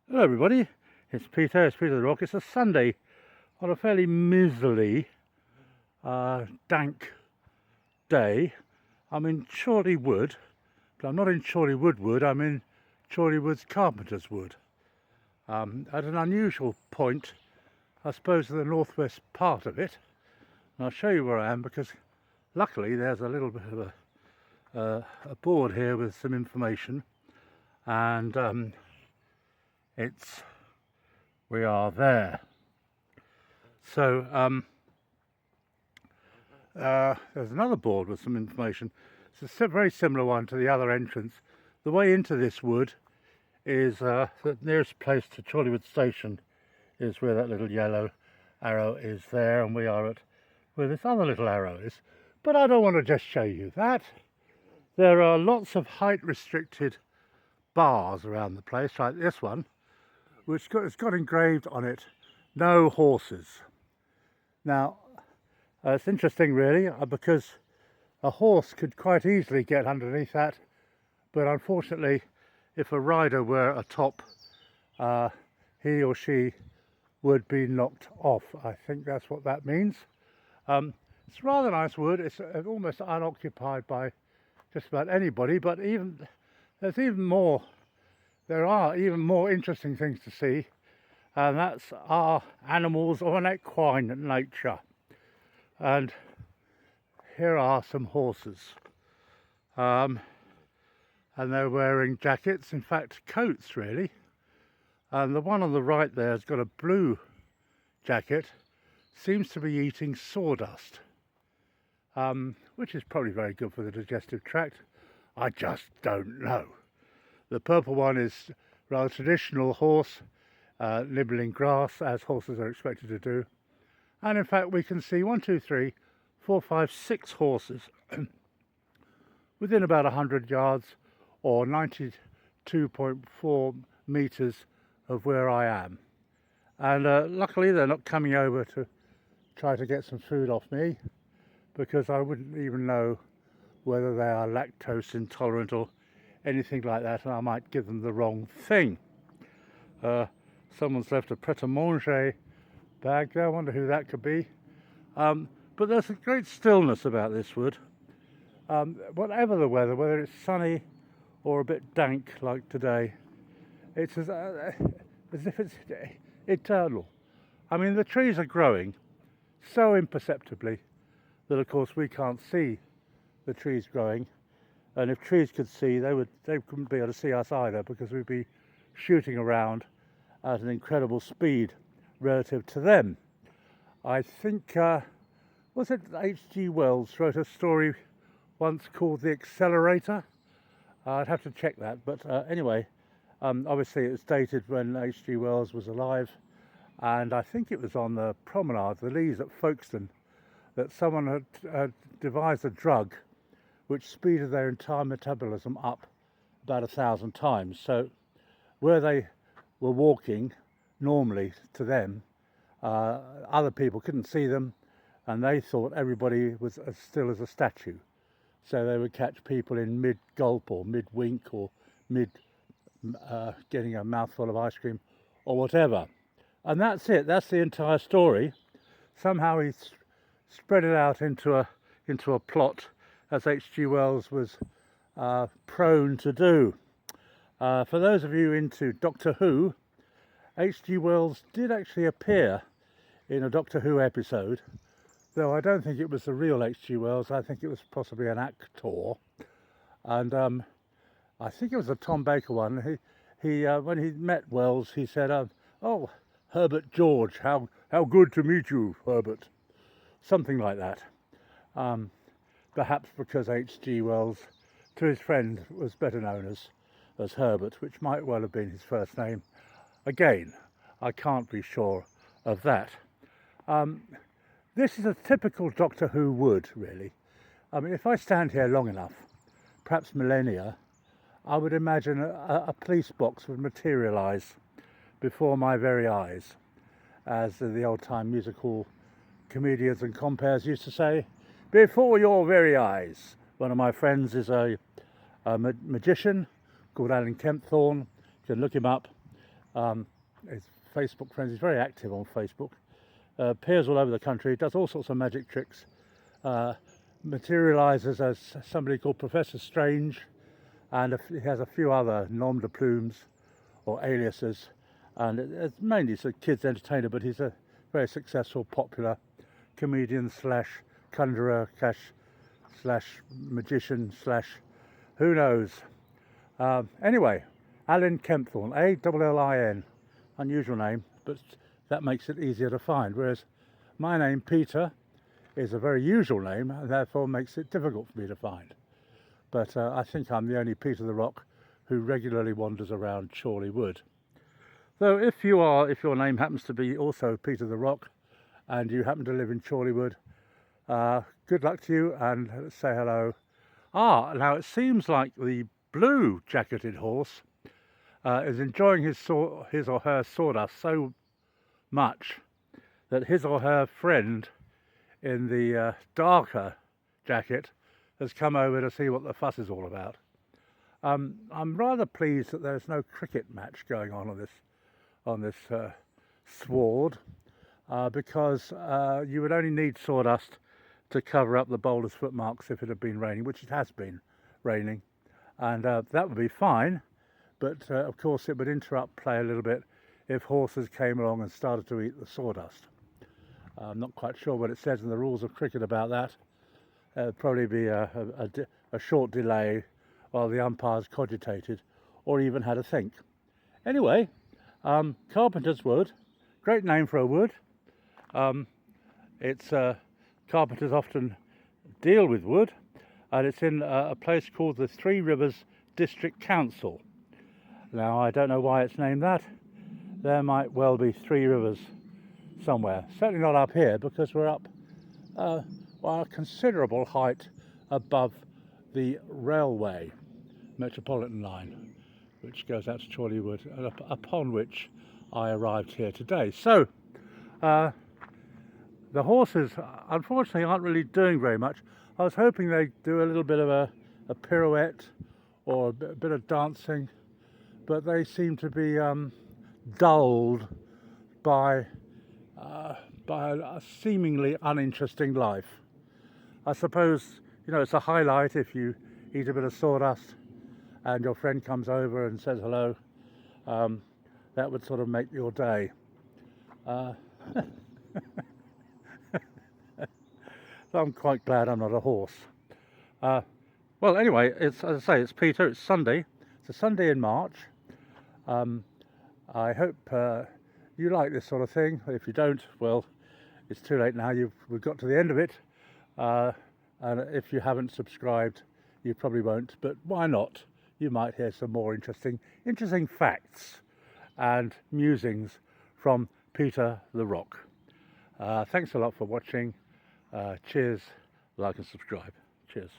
Hello everybody, it's Peter the Rock. It's a Sunday on a fairly miserly, dank day. I'm in Chorleywood, but I'm not in Chorleywood Wood, I'm in Chorleywood's Carpenters Wood. At an unusual point, I suppose, in the northwest part of it. And I'll show you where I am because luckily there's a little bit of a board here with some information, and we are there. So there's another board with some information. It's a very similar one to the other entrance. The way into this wood is the nearest place to Chorleywood Station is where that little yellow arrow is there, and we are at where this other little arrow is. But I don't want to just show you that. There are lots of height restricted bars around the place, like this one, which has got engraved on it, "No horses." Now, it's interesting really, because a horse could quite easily get underneath that, but unfortunately, if a rider were atop, he or she would be knocked off. I think that's what that means. It's a rather nice wood. It's almost unoccupied by just about anybody, but there are even more interesting things to see, and that's our animals of an equine nature. And here are some horses, and they're wearing jackets, in fact coats really, and the one on the right there has got a blue jacket, seems to be eating sawdust, which is probably very good for the digestive tract. I just don't know. The purple one is rather traditional horse, nibbling grass, as horses are expected to do. And in fact, we can see 1, 2, 3, 4, 5, 6 horses within about 100 yards or 92.4 meters of where I am. And luckily, they're not coming over to try to get some food off me, because I wouldn't even know whether they are lactose intolerant or anything like that, and I might give them the wrong thing. Someone's left a pret-a-manger bag there. I wonder who that could be. But there's a great stillness about this wood. Whatever the weather, whether it's sunny or a bit dank like today, it's as if it's eternal. I mean, the trees are growing so imperceptibly that of course we can't see the trees growing. And if trees could see, they couldn't be able to see us either, because we'd be shooting around at an incredible speed relative to them. I think, was it H.G. Wells wrote a story once called The Accelerator? I'd have to check that, but anyway, obviously it was dated when H.G. Wells was alive, and I think it was on the promenade, the Leas at Folkestone, that someone had devised a drug which speeded their entire metabolism up about 1,000 times. So where they were walking normally to them, other people couldn't see them, and they thought everybody was as still as a statue. So they would catch people in mid-gulp or mid-wink or mid getting a mouthful of ice cream or whatever. And that's it, that's the entire story. Somehow he spread it out into a plot, as H.G. Wells was prone to do. For those of you into Doctor Who, H.G. Wells did actually appear in a Doctor Who episode, though I don't think it was the real H.G. Wells. I think it was possibly an actor, and I think it was a Tom Baker one. He when he met Wells, he said, "Oh, Herbert George, how good to meet you, Herbert," something like that. Perhaps because H.G. Wells, to his friend, was better known as Herbert, which might well have been his first name. Again, I can't be sure of that. This is a typical Doctor Who wood, really. I mean, if I stand here long enough, perhaps millennia, I would imagine a police box would materialise before my very eyes, as the old-time musical comedians and comperes used to say, "Before your very eyes." One of my friends is a magician called Alan Kempthorne. You can look him up. His Facebook friends, he's very active on Facebook. Appears all over the country, does all sorts of magic tricks. Materialises as somebody called Professor Strange, and he has a few other nom de plumes or aliases, and it's mainly a kids entertainer, but he's a very successful, popular comedian slash conjurer slash magician slash who knows. Anyway, Alan Kempthorne, A-L-L-I-N, unusual name, but that makes it easier to find, whereas my name, Peter, is a very usual name and therefore makes it difficult for me to find. But I think I'm the only Peter the Rock who regularly wanders around Chorleywood. So if your name happens to be also Peter the Rock and you happen to live in Chorleywood, good luck to you and say hello. Now it seems like the blue jacketed horse is enjoying his or her sawdust so much that his or her friend in the darker jacket has come over to see what the fuss is all about. I'm rather pleased that there's no cricket match going on this sward, because you would only need sawdust to cover up the bowler's footmarks if it had been raining, which it has been raining, and that would be fine. But of course it would interrupt play a little bit if horses came along and started to eat the sawdust. I'm not quite sure what it says in the rules of cricket about that. There'd probably be a short delay while the umpires cogitated or even had a think. Anyway, Carpenters Wood, great name for a wood. Carpenters often deal with wood, and it's in a place called the Three Rivers District Council. Now I don't know why it's named that. There might well be three rivers somewhere. Certainly not up here, because we're up a considerable height above the railway Metropolitan line, which goes out to Chorleywood, upon which I arrived here today. So the horses unfortunately aren't really doing very much. I was hoping they'd do a little bit of a pirouette or a bit of dancing, but they seem to be dulled by a seemingly uninteresting life. I suppose, it's a highlight if you eat a bit of sawdust and your friend comes over and says hello. That would sort of make your day. So I'm quite glad I'm not a horse. Well, anyway, as I say, it's Peter. It's Sunday. It's a Sunday in March. I hope you like this sort of thing. If you don't, well, it's too late now. We've got to the end of it. And if you haven't subscribed, you probably won't. But why not? You might hear some more interesting facts and musings from Peter the Rock. Thanks a lot for watching. Cheers, like and subscribe. Cheers.